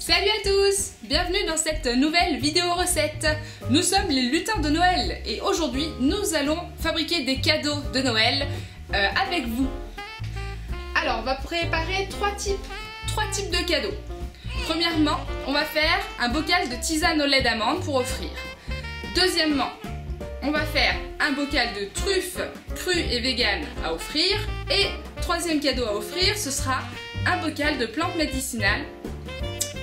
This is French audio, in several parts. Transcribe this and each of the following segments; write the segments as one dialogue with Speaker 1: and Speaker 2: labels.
Speaker 1: Salut à tous! Bienvenue dans cette nouvelle vidéo recette. Nous sommes les lutins de Noël et aujourd'hui nous allons fabriquer des cadeaux de Noël avec vous. Alors on va préparer trois types de cadeaux. Premièrement, on va faire un bocal de tisane au lait d'amande pour offrir. Deuxièmement, on va faire un bocal de truffes crues et véganes à offrir. Et troisième cadeau à offrir, ce sera un bocal de plantes médicinales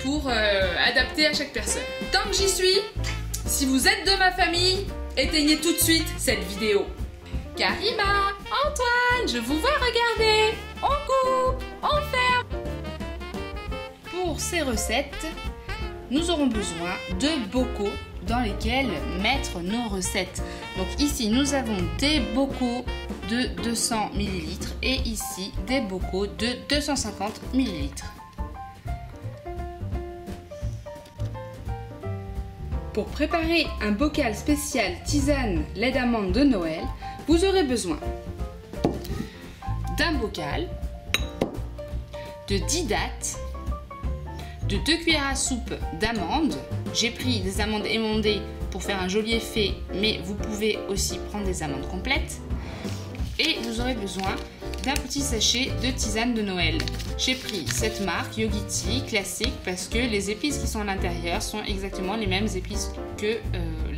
Speaker 1: pour adapter à chaque personne. Tant que j'y suis, si vous êtes de ma famille, éteignez tout de suite cette vidéo. Karima, Antoine, je vous vois regarder. On coupe, on ferme. Pour ces recettes, nous aurons besoin de bocaux dans lesquels mettre nos recettes. Donc ici, nous avons des bocaux de 200 ml et ici, des bocaux de 250 ml. Pour préparer un bocal spécial tisane lait d'amande de Noël, vous aurez besoin d'un bocal, de 10 dattes, de 2 cuillères à soupe d'amandes. J'ai pris des amandes émondées pour faire un joli effet, mais vous pouvez aussi prendre des amandes complètes. Et vous aurez besoin d'un petit sachet de tisane de Noël. J'ai pris cette marque Yogiti classique parce que les épices qui sont à l'intérieur sont exactement les mêmes épices que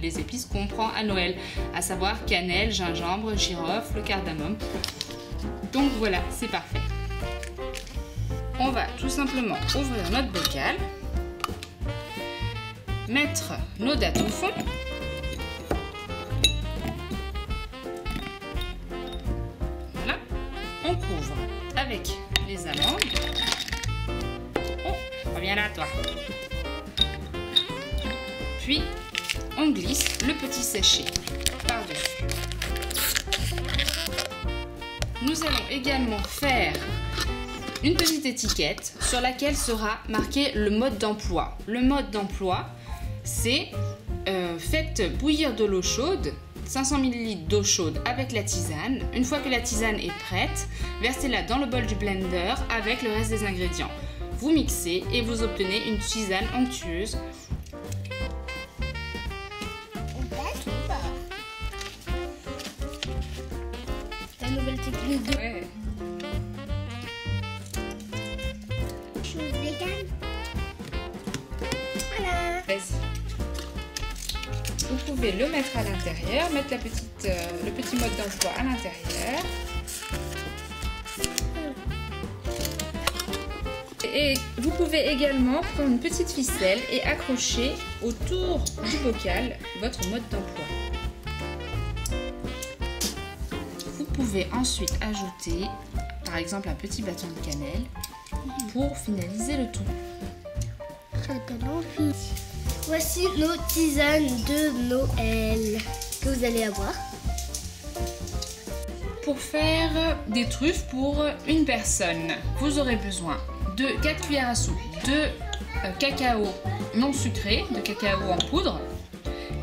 Speaker 1: les épices qu'on prend à Noël, à savoir cannelle, gingembre, girofle, cardamome. Donc voilà, c'est parfait. On va tout simplement ouvrir notre bocal, mettre nos dattes au fond. Voilà, on couvre avec les amandes. Oh, reviens là toi. Puis on glisse le petit sachet par-dessus. Nous allons également faire une petite étiquette sur laquelle sera marqué le mode d'emploi. Le mode d'emploi, c'est faites bouillir de l'eau chaude, 500 ml d'eau chaude avec la tisane. Une fois que la tisane est prête, versez-la dans le bol du blender avec le reste des ingrédients. Vous mixez et vous obtenez une tisane onctueuse.
Speaker 2: La nouvelle technique de...
Speaker 1: Ouais.
Speaker 2: Voilà.
Speaker 1: Vas-y. Vous pouvez le mettre à l'intérieur, mettre le petit mode d'emploi à l'intérieur. Et vous pouvez également prendre une petite ficelle et accrocher autour du bocal votre mode d'emploi. Vous pouvez ensuite ajouter par exemple un petit bâton de cannelle pour finaliser le tout.
Speaker 2: Voici nos tisanes de Noël que vous allez avoir.
Speaker 1: Pour faire des truffes pour une personne, vous aurez besoin de 4 cuillères à soupe de cacao non sucré, de cacao en poudre,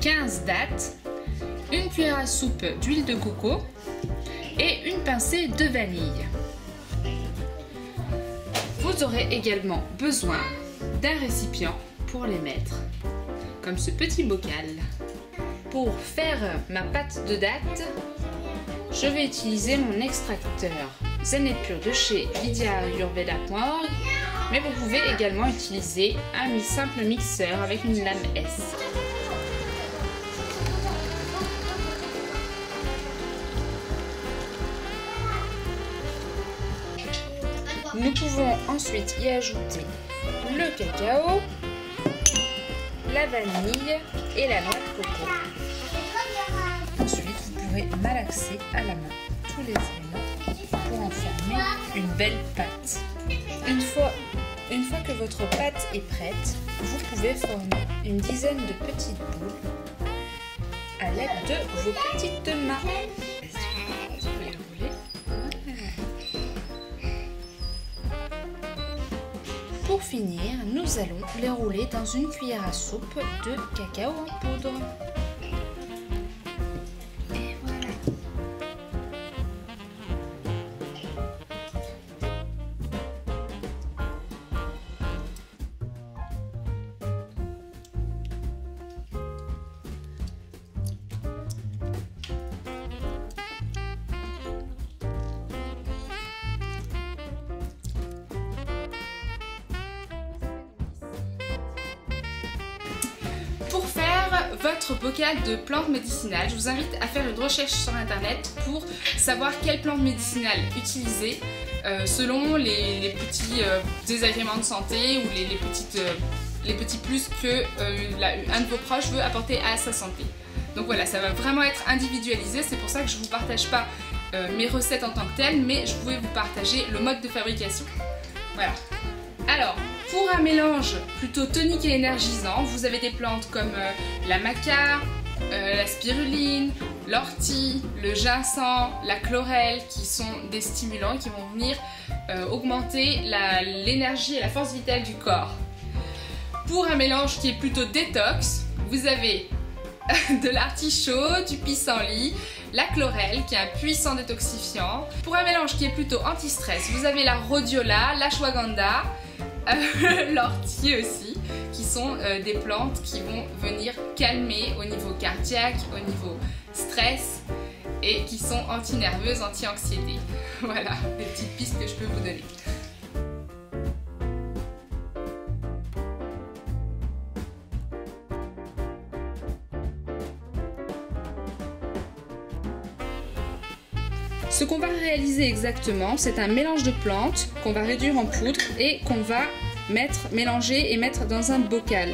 Speaker 1: 15 dattes, une cuillère à soupe d'huile de coco et une pincée de vanille. Vous aurez également besoin d'un récipient pour les mettre, comme ce petit bocal. Pour faire ma pâte de dattes, je vais utiliser mon extracteur Zen et Pur de chez vidyayurveda.org, mais vous pouvez également utiliser un simple mixeur avec une lame S. Nous pouvons ensuite y ajouter le cacao, la vanille et la noix de coco. Ensuite, vous pourrez malaxer à la main tous les éléments pour en former une belle pâte. Une fois que votre pâte est prête, vous pouvez former une dizaine de petites boules à l'aide de vos petites mains. Vous pouvez les rouler. Pour finir, nous allons les rouler dans une cuillère à soupe de cacao en poudre. Et voilà. Pour faire votre bocal de plantes médicinales, je vous invite à faire une recherche sur internet pour savoir quelles plantes médicinales utiliser selon les petits désagréments de santé ou les petits plus que un de vos proches veut apporter à sa santé. Donc voilà, ça va vraiment être individualisé, c'est pour ça que je ne vous partage pas mes recettes en tant que telles, mais je pouvais vous partager le mode de fabrication. Voilà. Alors, pour un mélange plutôt tonique et énergisant, vous avez des plantes comme la maca, la spiruline, l'ortie, le ginseng, la chlorelle qui sont des stimulants qui vont venir augmenter l'énergie et la force vitale du corps. Pour un mélange qui est plutôt détox, vous avez de l'artichaut, du pissenlit, la chlorelle qui est un puissant détoxifiant. Pour un mélange qui est plutôt anti-stress, vous avez la rhodiola, l'ashwagandha, l'ortie aussi, qui sont des plantes qui vont venir calmer au niveau cardiaque, au niveau stress et qui sont anti-nerveuses, anti-anxiété. Voilà, des petites pistes que je peux vous donner. Ce qu'on va réaliser exactement, c'est un mélange de plantes qu'on va réduire en poudre et qu'on va mélanger et mettre dans un bocal.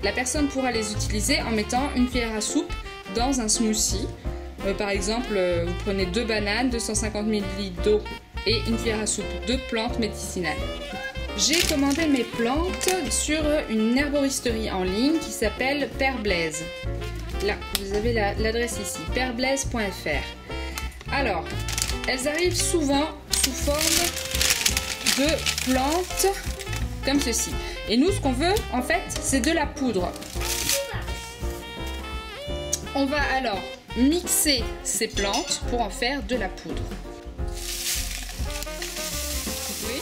Speaker 1: La personne pourra les utiliser en mettant une cuillère à soupe dans un smoothie. Par exemple, vous prenez 2 bananes, 250 ml d'eau et une cuillère à soupe de plantes médicinales. J'ai commandé mes plantes sur une herboristerie en ligne qui s'appelle Père Blaise. Là, vous avez l'adresse ici, perblaise.fr. Alors, elles arrivent souvent sous forme de plantes comme ceci. Et nous, ce qu'on veut, en fait, c'est de la poudre. On va alors mixer ces plantes pour en faire de la poudre. Oui.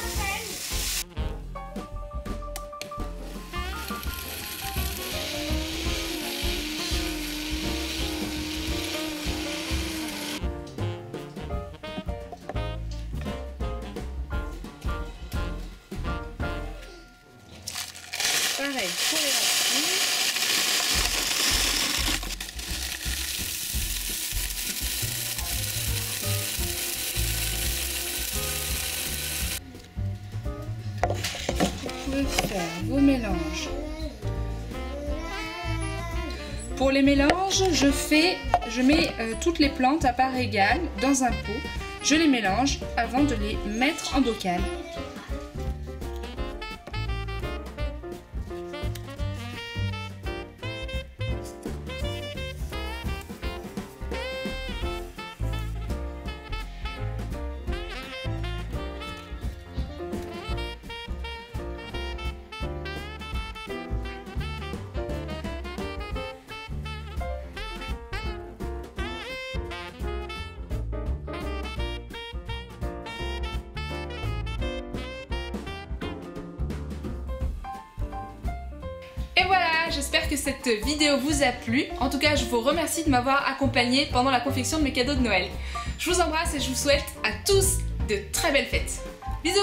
Speaker 1: Pareil pour les racines. Vous pouvez faire vos mélanges. Pour les mélanges, je mets toutes les plantes à part égale dans un pot. Je les mélange avant de les mettre en bocal. Et voilà, j'espère que cette vidéo vous a plu. En tout cas, je vous remercie de m'avoir accompagné pendant la confection de mes cadeaux de Noël. Je vous embrasse et je vous souhaite à tous de très belles fêtes. Bisous!